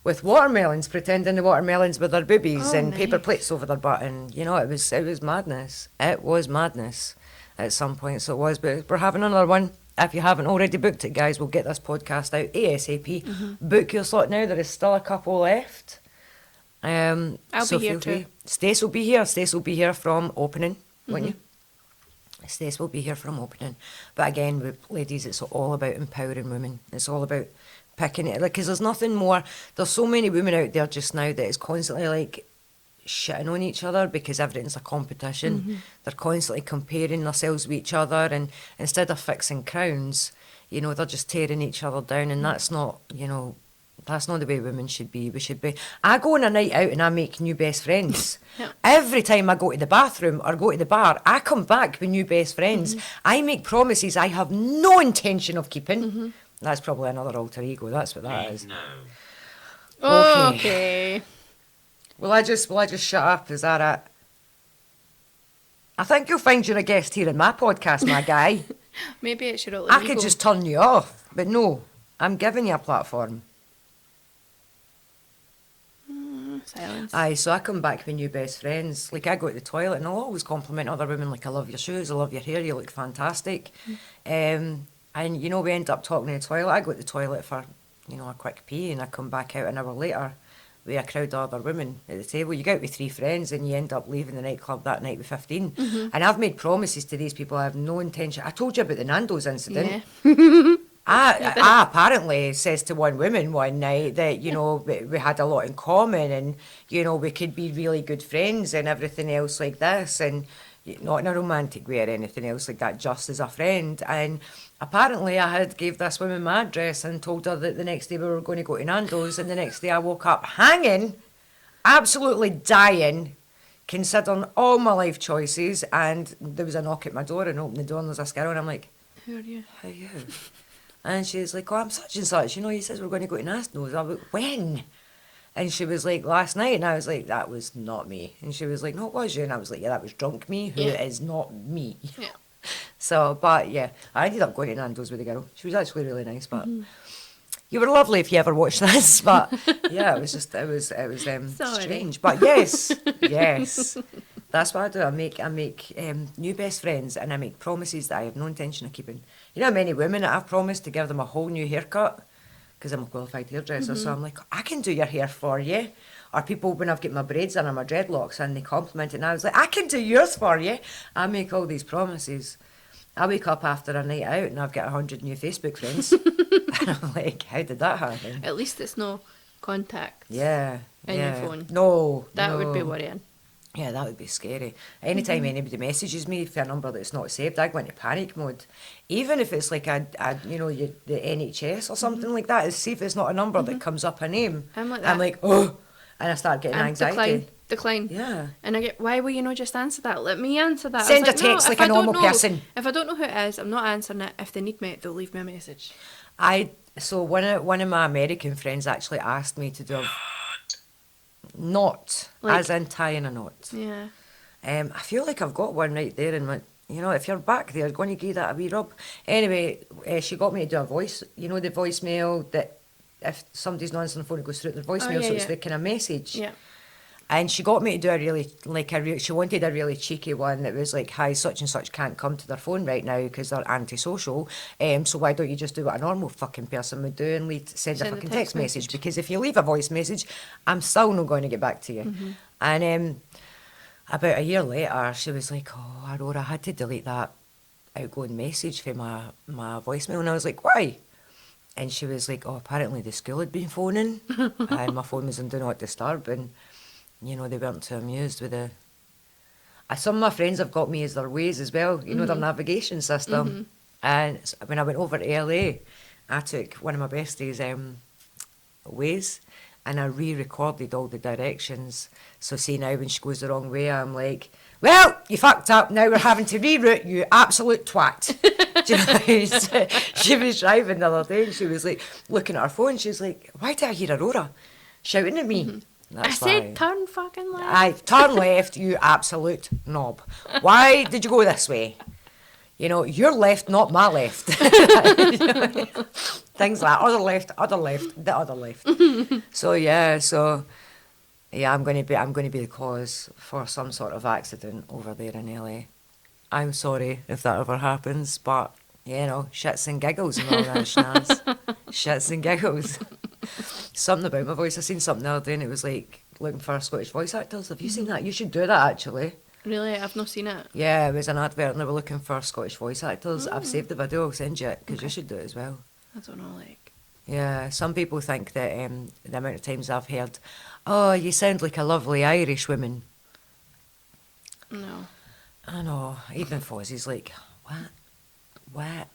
with watermelons, pretending the watermelons were their boobies, and paper plates over their butt, and you know, it was madness. It was madness at some point, so it was. But we're having another one. If you haven't already booked it, guys, we'll get this podcast out ASAP. Book your slot now. There is still a couple left. I'll so be here feel free. too. Stace will be here. Stace will be here from opening, won't you? Stace will be here from opening. But again, with ladies, it's all about empowering women. It's all about picking it, like, because there's nothing more. There's so many women out there just now that is constantly like shitting on each other because everything's a competition. They're constantly comparing themselves with each other, and instead of fixing crowns, you know, they're just tearing each other down, and that's not, you know, that's not the way women should be. We should be. I go on a night out and I make new best friends. Yeah. Every time I go to the bathroom or go to the bar, I come back with new best friends. I make promises I have no intention of keeping. That's probably another alter ego. That's what that is. No. Okay. Will I just shut up? Is that it? I think you'll find you're a guest here in my podcast, my guy. Maybe it should I could just turn you off, but no, I'm giving you a platform. Silence. Aye, so I come back with new best friends. Like, I go to the toilet and I'll always compliment other women, like, I love your shoes, I love your hair, you look fantastic. And, you know, we end up talking in the toilet. I go to the toilet for, you know, a quick pee, and I come back out an hour later with a crowd of other women at the table. You go out with 3 friends and you end up leaving the nightclub that night with 15. And I've made promises to these people. I have no intention. I told you about the Nando's incident. Yeah. I apparently says to one woman one night that, you know, we had a lot in common, and, you know, we could be really good friends and everything else like this, and not in a romantic way or anything else like that, just as a friend. And apparently I had gave this woman my address and told her that the next day we were going to go to Nando's, and the next day I woke up hanging, absolutely dying, considering all my life choices, and there was a knock at my door, and I opened the door and there's a girl, and I'm like, Who are you? how are you? And she's like, oh, I'm such and such, you know, he says we're going to go to Nando's. I was like, when? And she was like, last night. And I was like, that was not me. And she was like, no, it was you. And I was like, yeah, that was drunk me, who is not me. Yeah. So, but yeah, I ended up going to Nando's with the girl. She was actually really nice, but you were lovely if you ever watched this. But yeah, it was just, it was strange. But yes, that's what I do. I make new best friends, and I make promises that I have no intention of keeping. You know how many women that I've promised to give them a whole new haircut, because I'm a qualified hairdresser, so I'm like, I can do your hair for you. Or people, when I've got my braids in or my dreadlocks, and they compliment it, and I was like, I can do yours for you. I make all these promises. I wake up after a night out and I've got 100 new Facebook friends. And I'm like, how did that happen? At least it's no contact. Yeah. In your phone. No. That would be worrying. Yeah, that would be scary. Anytime anybody messages me for a number that's not saved, I go into panic mode. Even if it's like the NHS or something like that, see if it's not a number that comes up a name. I'm like that. I'm like, oh, and I start getting anxiety. Decline. Yeah. And I get, why will you not just answer that? Let me answer that. Send I was a text like no, a normal person. If I don't know who it is, I'm not answering it. If they need me, they'll leave me a message. So one of my American friends actually asked me to do a knot, Like- as in tying a knot. Yeah. I feel like I've got one right there, and you know, if you're back there, going to give that a wee rub. Anyway, she got me to do a voice. You know, the voicemail that if somebody's not answering the phone, it goes through their voicemail, yeah, so it's yeah. the kind of message. Yeah. And she got me to do she wanted a really cheeky one that was like, hi, such and such can't come to their phone right now because they're antisocial. So why don't you just do what a normal fucking person would do and send a fucking text message? Because if you leave a voice message, I'm still not going to get back to you. Mm-hmm. And about a year later, she was like, oh, Aurora, I had to delete that outgoing message for my voicemail. And I was like, why? And she was like, oh, apparently the school had been phoning and my phone was on Do Not Disturb, and you know, they weren't too amused with the... Some of my friends have got me as their Waze as well, you know, their navigation system. And when I went over to LA, I took one of my besties' Waze, and I re-recorded all the directions. So see now when she goes the wrong way, I'm like, well, you fucked up, now we're having to reroute, you absolute twat. Do you know? She was driving the other day and she was like looking at her phone, she was like, why did I hear Aurora shouting at me? That's I said turn fucking left. Aye, turn left, you absolute knob. Why did you go this way? You know, your left, not my left. Things like other left, the other left. So yeah, I'm going to be the cause for some sort of accident over there in LA. I'm sorry if that ever happens, but you know, shits and giggles and all that schnaz. Shits and giggles. Something about my voice. I seen something the other day and it was like looking for Scottish voice actors. Have you seen that? You should do that actually. Really? I've not seen it. Yeah, it was an advert and they were looking for Scottish voice actors. I've saved the video, I'll send you it because you should do it as well. I don't know, like... Yeah, some people think that the amount of times I've heard, oh, you sound like a lovely Irish woman. No. I know, even Fozzie's like, what?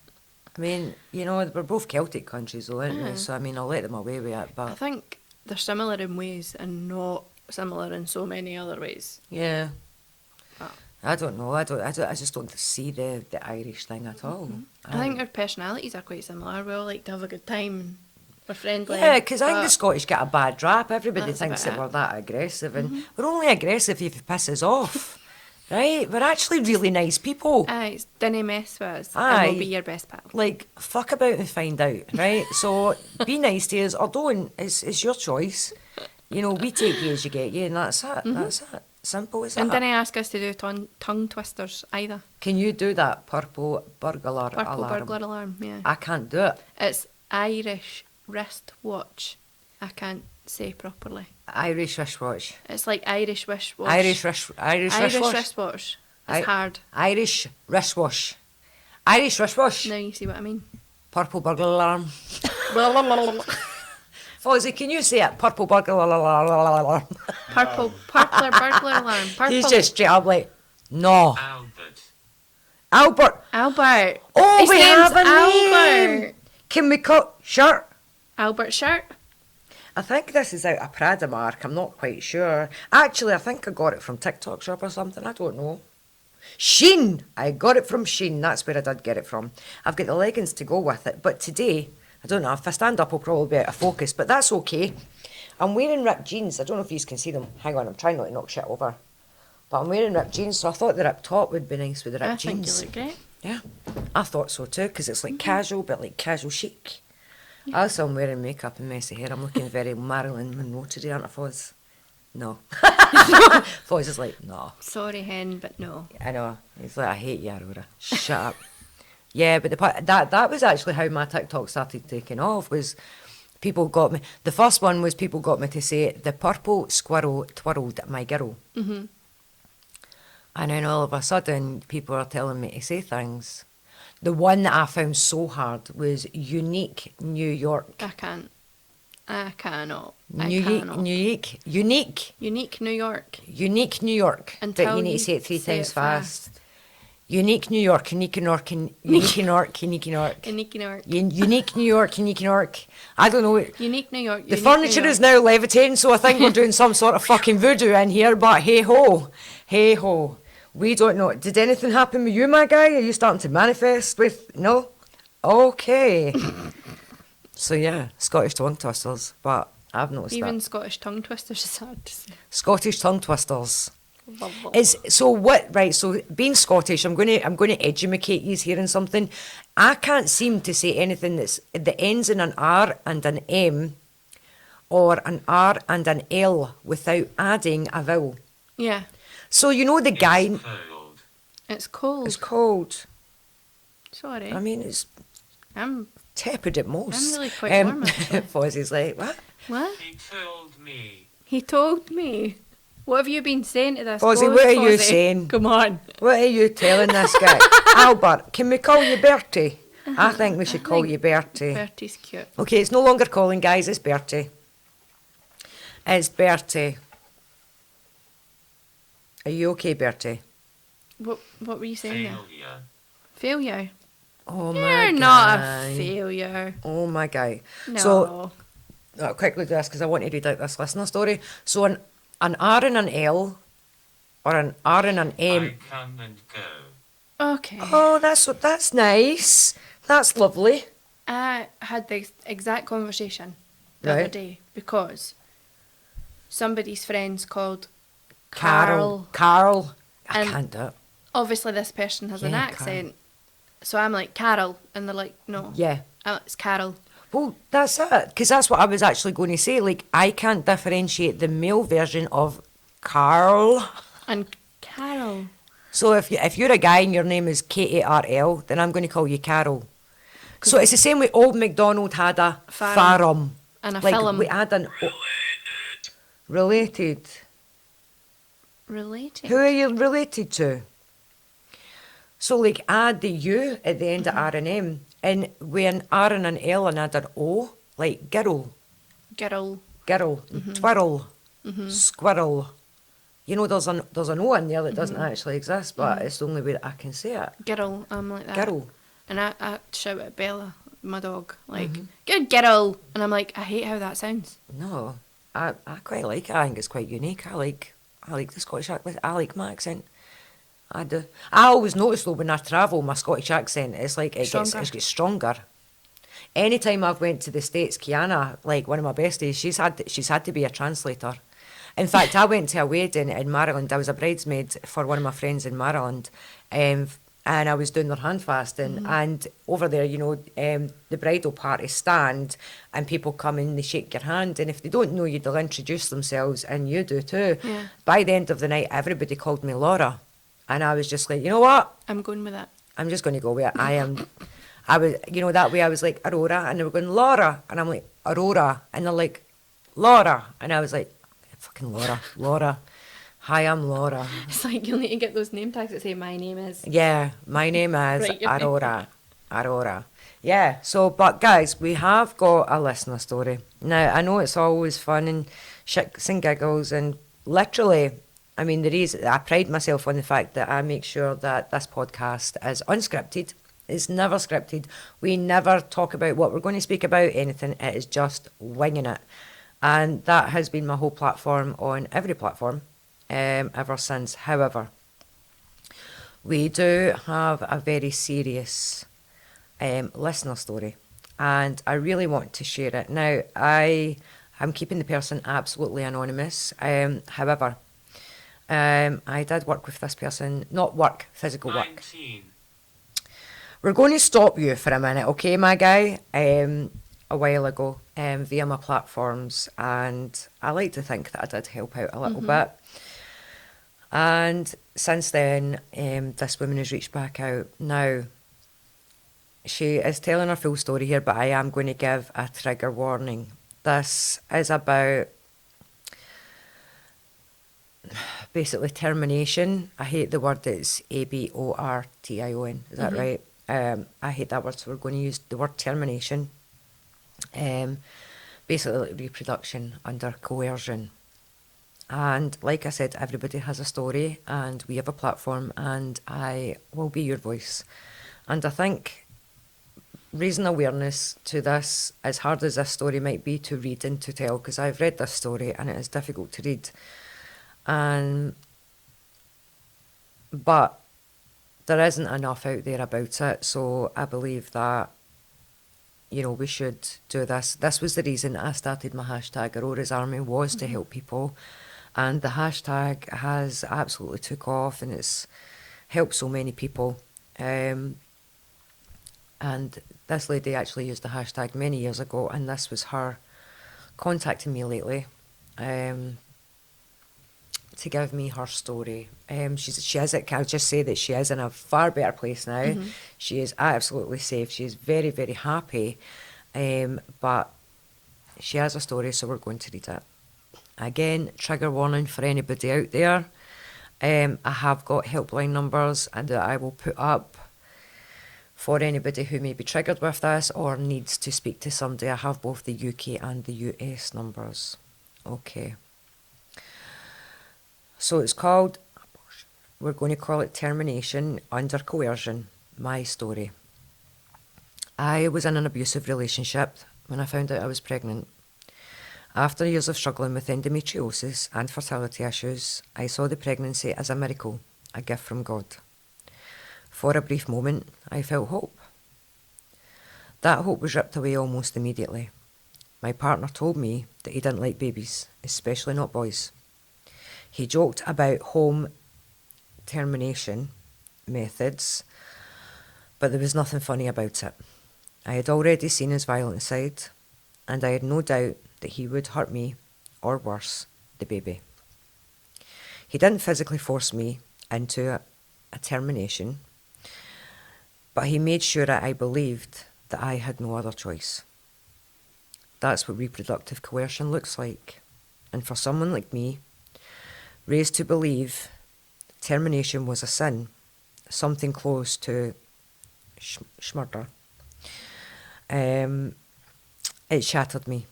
I mean, you know, we're both Celtic countries though, aren't we? So, I mean, I'll let them away with it, but... I think they're similar in ways and not similar in so many other ways. Yeah. Oh. I don't know, I just don't see the Irish thing at all. I think our personalities are quite similar. We all like to have a good time. We're friendly. Yeah, because I think the but- Scottish get a bad rap. Everybody That's thinks about that it. we're that aggressive, and we're only aggressive if it pisses off. Right? We're actually really nice people. Aye, dinna mess with us. And Aye. we'll be your best pal. Like, fuck about and find out, right? So, be nice to us or don't. It's your choice. You know, we take you as you get you, and that's it. That's it. Simple as And that. dinna ask us to do tongue twisters either. Can you do that purple burglar Purple alarm? burglar alarm, yeah. I can't do it. It's Irish wristwatch. I can't say properly. Irish wristwatch. It's like Irish wristwatch. Irish wristwatch. wristwatch. I- It's hard. Irish wristwash. Irish wristwash. Now you see what I mean. Purple burglar alarm. Fozzie, can you say it? Purple burglar alarm. Purple burglar alarm. Purple. He's just straight up like, no. Albert. Albert. Albert. Oh, His we name's have a name. Albert. Can we cut shirt? Albert shirt. I think this is out of Prada mark. I'm not quite sure. Actually, I think I got it from TikTok shop or something. I don't know. Shein. I got it from Shein. That's where I did get it from. I've got the leggings to go with it. But today, I don't know. If I stand up, I'll probably be out of focus. But that's okay. I'm wearing ripped jeans. I don't know if you can see them. Hang on. I'm trying not to knock shit over. But I'm wearing ripped jeans. So I thought the ripped top would be nice with the I ripped think jeans. you look great. Yeah, I thought so too, because it's like casual, but like casual chic. Also, I'm wearing makeup and messy hair. I'm looking very Marilyn Monroe today, aren't I, Foz? No. Foz is like, no. Sorry, hen, but no. I know. He's like, I hate you, Aurora. Shut up. Yeah, but that was actually how my TikTok started taking off, was people got me. The first one was people got me to say, the purple squirrel twirled my girl. Mm-hmm. And then all of a sudden, people are telling me to say things. The one that I found so hard was unique New York. I can't. I cannot. I Unique, cannot. unique Unique New York. New York. Until But you need you to say it three say times it fast. Unique New York, unique New York, unique New York, unique New York. Unique New York. Unique New York, unique New York. I don't know. Unique New York. The furniture is now levitating, so I think we're doing some sort of fucking voodoo in here, but hey ho. Hey ho. We don't know. Did anything happen with you, my guy? Are you starting to manifest with... No? Okay. So yeah, Scottish tongue twisters, but I've noticed Even that. Scottish tongue twisters is hard to say. Scottish tongue twisters. Is so what? Right. So being Scottish, I'm going to educate you here in something. I can't seem to say anything that ends in an R and an M or an R and an L without adding a vowel. Yeah. So you know the guy... It's cold. It's cold. It's cold. Sorry. I mean, it's I'm tepid at most. I'm really quite warm, actually. Fozzie's like, what? What? He told me. He told me. What have you been saying to this Fozzie, ghost, what are you Fozzie? saying? Come on. What are you telling this guy? Albert, can we call you Bertie? I think we should call think you Bertie. Bertie's cute. Okay, it's no longer calling, guys. It's Bertie. It's Bertie. Are you okay, Bertie? What were you saying there? Failure. Failure. Oh my You're not a guy. failure. Oh my guy. No. So I'll quickly do this because I want to read out this listener story. So an R and an L, or an R and an M. I come and go. Okay. Oh, that's nice. That's lovely. I had the exact conversation the other Right. day because somebody's friends called Carol. I And- can't do it. Obviously, this person has an Yeah, accent. So I'm like, Carol. And they're like, no. Yeah. It's Carol. Well, that's it. Because that's what I was actually going to say. Like, I can't differentiate the male version of Carl. And Carol. So if you're a guy and your name is Karl, then I'm going to call you Carol. So it's the same way Old MacDonald had a farm. And a like film. we had an related. Related. Who are you related to? So like add the U at the end of R and M, and with an R and an L and add an O, like girl, Girl. twirl, squirrel. You know, there's an O in there that doesn't actually exist, but it's the only way that I can say it. Girl. I'm like that. Girl. And I shout at Bella, my dog, like, good girl. And I'm like, I hate how that sounds. No, I quite like it. I think it's quite unique. I like the Scottish accent. I like my accent. I do. I always notice though when I travel, my Scottish accent, it's like it gets stronger. Anytime I've went to the States, Kiana, like one of my besties, she's had to be a translator. In fact, I went to a wedding in Maryland. I was a bridesmaid for one of my friends in Maryland, and I was doing their hand fasting. And over there, you know, the bridal party stand, and people come in, they shake your hand, and if they don't know you, they'll introduce themselves, and you do too. Yeah. By the end of the night, everybody called me Laura, and I was just like, you know what? I'm going with that. I'm just going to go with it. I was, you know, that way I was like Aurora, and they were going Laura, and I'm like Aurora, and they're like Laura, and I was like, fucking Laura. Hi, I'm Laura. It's like you'll need to get those name tags that say my name is. Yeah, my name is Right, your name. Aurora. Yeah, so, but guys, we have got a listener story. Now, I know it's always fun and shits and giggles, and literally, I mean, the reason I pride myself on the fact that I make sure that this podcast is unscripted. It's never scripted. We never talk about what we're going to speak about, anything. It is just winging it. And that has been my whole platform on every platform ever since. However, we do have a very serious listener story, and I really want to share it. Now, I'm keeping the person absolutely anonymous. However, I did work with this person, not work, physical work. 19. We're going to stop you for a minute, okay, my guy? A while ago, via my platforms, and I like to think that I did help out a little bit. And since then, this woman has reached back out. Now, she is telling her full story here, but I am going to give a trigger warning. This is about basically termination. I hate the word, it's abortion. Is that right? I hate that word, so we're going to use the word termination. Basically like reproduction under coercion. And like I said, everybody has a story, and we have a platform, and I will be your voice. And I think raising awareness to this, as hard as this story might be to read and to tell, because I've read this story and it is difficult to read. But there isn't enough out there about it, so I believe that, you know, we should do this. This was the reason I started my hashtag Aurora's Army, was to help people. And the hashtag has absolutely took off, and it's helped so many people. And this lady actually used the hashtag many years ago, and this was her contacting me lately to give me her story. She is. Can I just say that she is in a far better place now. Mm-hmm. She is absolutely safe. She is very, very happy. But she has a story, so we're going to read it. Again, trigger warning for anybody out there. I have got helpline numbers and that I will put up for anybody who may be triggered with this or needs to speak to somebody. I have both the UK and the US numbers. Okay. So it's called, we're going to call it Termination Under Coercion, my story. I was in an abusive relationship when I found out I was pregnant. After years of struggling with endometriosis and fertility issues, I saw the pregnancy as a miracle, a gift from God. For a brief moment, I felt hope. That hope was ripped away almost immediately. My partner told me that he didn't like babies, especially not boys. He joked about home termination methods, but there was nothing funny about it. I had already seen his violent side, and I had no doubt that he would hurt me, or worse, the baby. He didn't physically force me into a termination, but he made sure that I believed that I had no other choice. That's what reproductive coercion looks like. And for someone like me, raised to believe termination was a sin, something close to schmurder, it shattered me.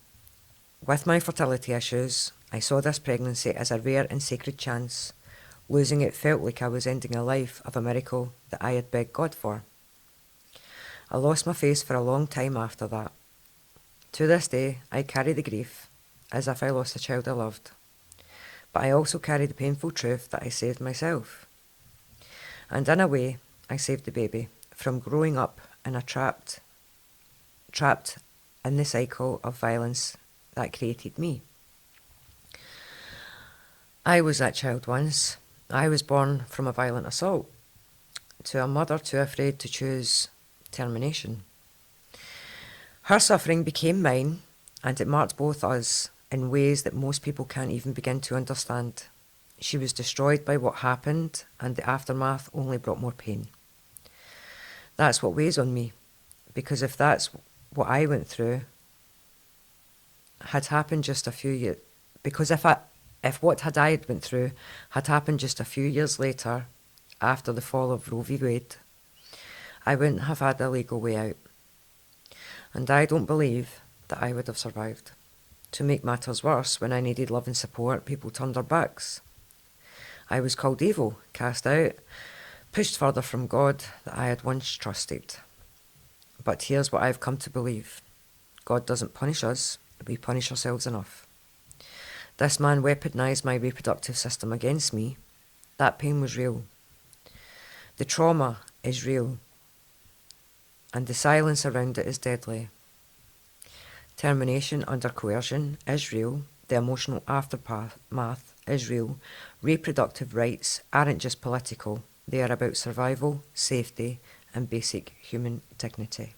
With my fertility issues, I saw this pregnancy as a rare and sacred chance. Losing it felt like I was ending a life of a miracle that I had begged God for. I lost my face for a long time after that. To this day, I carry the grief as if I lost a child I loved. But I also carry the painful truth that I saved myself. And in a way, I saved the baby from growing up in a trapped in the cycle of violence that created me. I was that child once. I was born from a violent assault to a mother too afraid to choose termination. Her suffering became mine, and it marked both us in ways that most people can't even begin to understand. She was destroyed by what happened, and the aftermath only brought more pain. That's what weighs on me, because if that's what I went through had happened just a few years, because if what I went through had happened just a few years later, after the fall of Roe v. Wade, I wouldn't have had a legal way out. And I don't believe that I would have survived. To make matters worse, when I needed love and support, people turned their backs. I was called evil, cast out, pushed further from God that I had once trusted. But here's what I've come to believe. God doesn't punish us, we punish ourselves enough. This man weaponised my reproductive system against me. That pain was real. The trauma is real. And the silence around it is deadly. Termination under coercion is real. The emotional aftermath is real. Reproductive rights aren't just political. They are about survival, safety, and basic human dignity.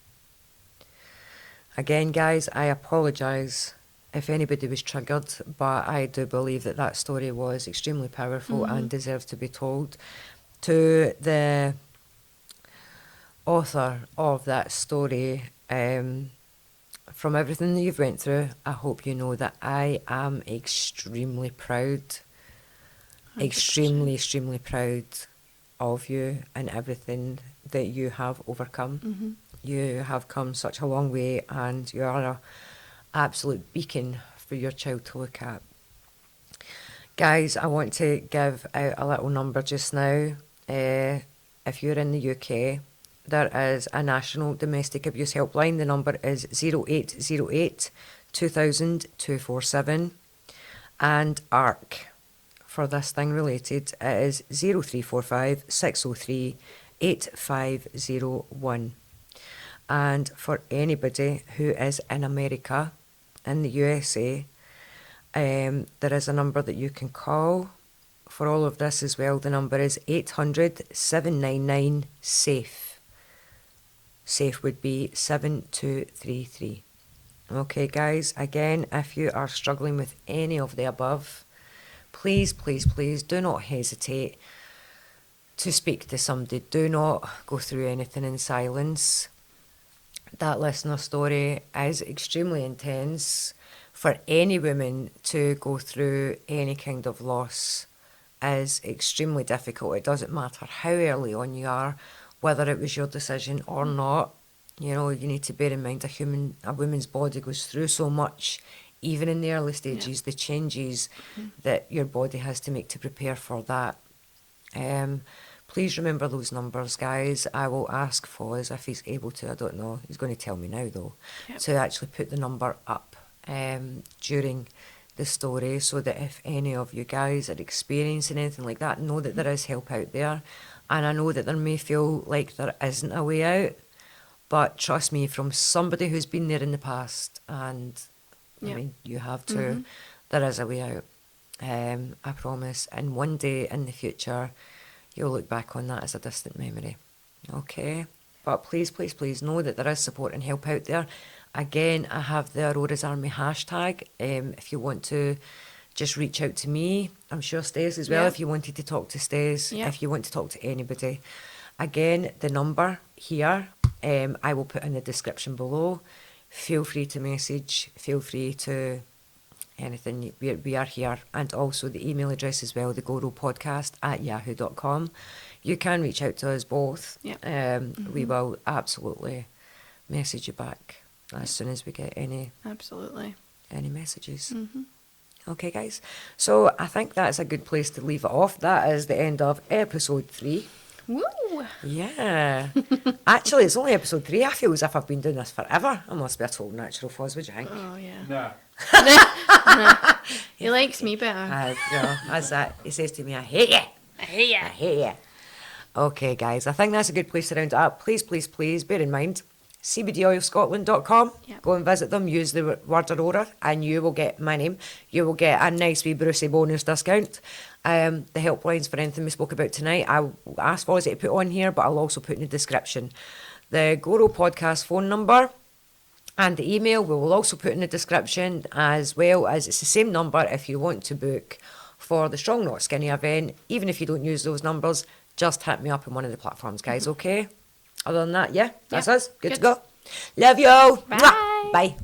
Again, guys, I apologise if anybody was triggered, but I do believe that story was extremely powerful and deserves to be told. To the author of that story, from everything that you've went through, I hope you know that I am extremely proud, 100%. extremely proud of you and everything that you have overcome. You have come such a long way, and you are an absolute beacon for your child to look at. Guys, I want to give out a little number just now. If you're in the UK, there is a national domestic abuse helpline. The number is 0808 2000 247. And ARC, for this thing related, it is 0345 603 8501. And for anybody who is in America, in the USA, there is a number that you can call for all of this as well. The number is 800-799-SAFE. SAFE would be 7233. Okay, guys, again, if you are struggling with any of the above, please, please, please do not hesitate to speak to somebody. Do not go through anything in silence. That listener story is extremely intense. For any woman to go through any kind of loss is extremely difficult. It doesn't matter how early on you are, whether it was your decision or not. You know, you need to bear in mind a woman's body goes through so much, even in the early stages, the changes that your body has to make to prepare for that. Please remember those numbers, guys. I will ask Foz if he's able to. I don't know. He's going to tell me now, though, to actually put the number up during the story, so that if any of you guys are experiencing anything like that, know that there is help out there. And I know that there may feel like there isn't a way out, but trust me, from somebody who's been there in the past, and I mean, you have too, there is a way out. I promise. And one day in the future, you'll look back on that as a distant memory. Okay? But please, please, please know that there is support and help out there. Again, I have the Aurora's Army hashtag. If you want to just reach out to me, I'm sure Stace as well, if you wanted to talk to Stace, if you want to talk to anybody. Again, the number here, I will put in the description below. Feel free to message, feel free to anything. We are here. And also the email address as well, the GoRo podcast @yahoo.com. You can reach out to us both. We will absolutely message you back as soon as we get any messages. Okay, guys. So I think that's a good place to leave it off. That is the end of episode 3. Woo! Yeah. Actually, it's only episode 3. I feel as if I've been doing this forever. I must be a total natural, Foz. What do you think? Oh, yeah. No. He likes me better. That's that. He says to me, I hate you. I hate you. I hate you. Okay, guys. I think that's a good place to round it up. Please, please, please bear in mind, cbdoilscotland.com. Go and visit them. Use the word Aurora and you will get my name. You will get a nice wee Brucey bonus discount. The helplines for anything we spoke about tonight, I'll ask Fozzie to put on here, but I'll also put in the description. The GoRo podcast phone number and the email we will also put in the description, as well as it's the same number if you want to book for the Strong Not Skinny event. Even if you don't use those numbers, just hit me up on one of the platforms, guys, okay? Other than that, that's us. Good to go. Love you all. Bye. Bye.